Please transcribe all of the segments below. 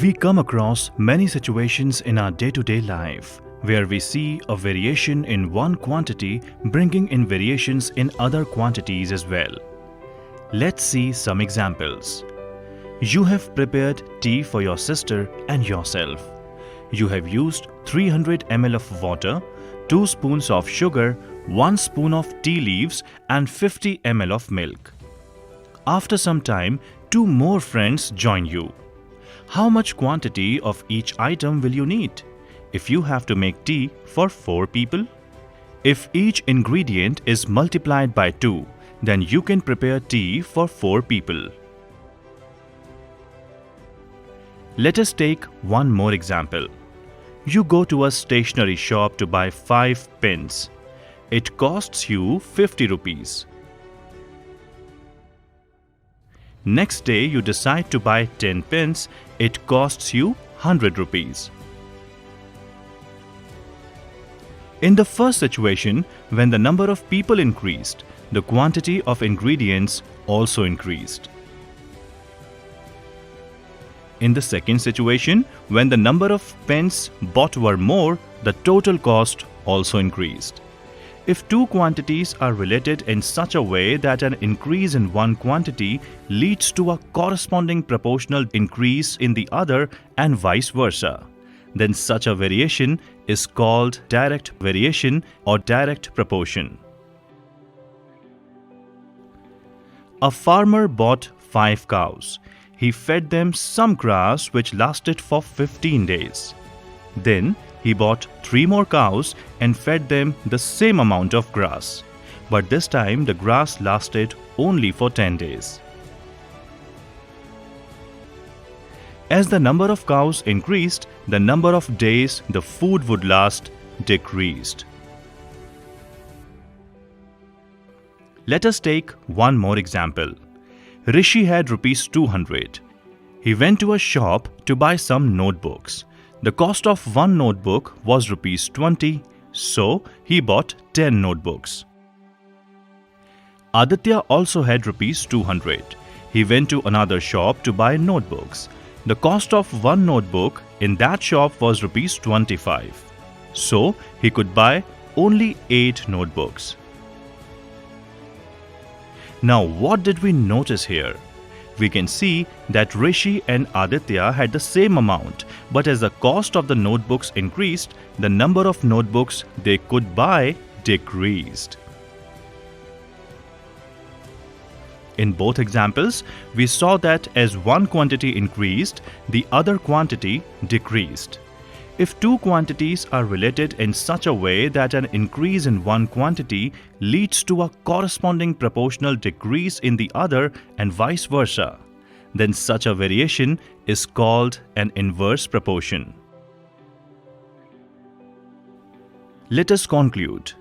We come across many situations in our day-to-day life where we see a variation in one quantity bringing in variations in other quantities as well. Let's see some examples. You have prepared tea for your sister and yourself. You have used 300 ml of water, 2 spoons of sugar, 1 spoon of tea leaves and 50 ml of milk. After some time, 2 more friends join you. How much quantity of each item will you need if you have to make tea for 4 people? If each ingredient is multiplied by 2, then you can prepare tea for 4 people. Let us take one more example. You go to a stationery shop to buy 5 pens. It costs you 50 rupees. Next day you decide to buy 10 pens. It costs you 100 rupees. In the first situation, when the number of people increased, the quantity of ingredients also increased. In the second situation, when the number of pens bought were more, the total cost also increased. If 2 quantities are related in such a way that an increase in one quantity leads to a corresponding proportional increase in the other and vice versa, then such a variation is called direct variation or direct proportion. A farmer bought 5 cows. He fed them some grass which lasted for 15 days. Then he bought 3 more cows and fed them the same amount of grass. But this time the grass lasted only for 10 days. As the number of cows increased, the number of days the food would last decreased. Let us take one more example. Rishi had rupees 200. He went to a shop to buy some notebooks. The cost of one notebook was rupees 20, so he bought 10 notebooks. Aditya also had rupees 200. He went to another shop to buy notebooks. The cost of one notebook in that shop was rupees 25, so he could buy only 8 notebooks. Now, what did we notice here? We can see that Rishi and Aditya had the same amount, but as the cost of the notebooks increased, the number of notebooks they could buy decreased. In both examples, we saw that as one quantity increased, the other quantity decreased. If 2 quantities are related in such a way that an increase in one quantity leads to a corresponding proportional decrease in the other and vice versa, then such a variation is called an inverse proportion. Let us conclude.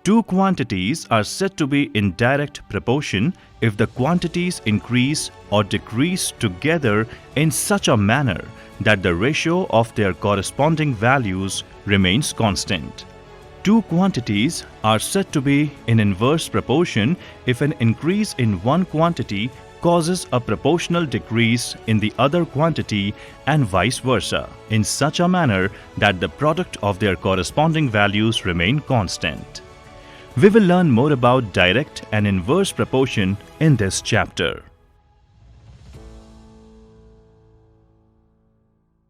2 quantities are said to be in direct proportion if the quantities increase or decrease together in such a manner that the ratio of their corresponding values remains constant. 2 quantities are said to be in inverse proportion if an increase in one quantity causes a proportional decrease in the other quantity and vice versa, in such a manner that the product of their corresponding values remain constant. We will learn more about direct and inverse proportion in this chapter.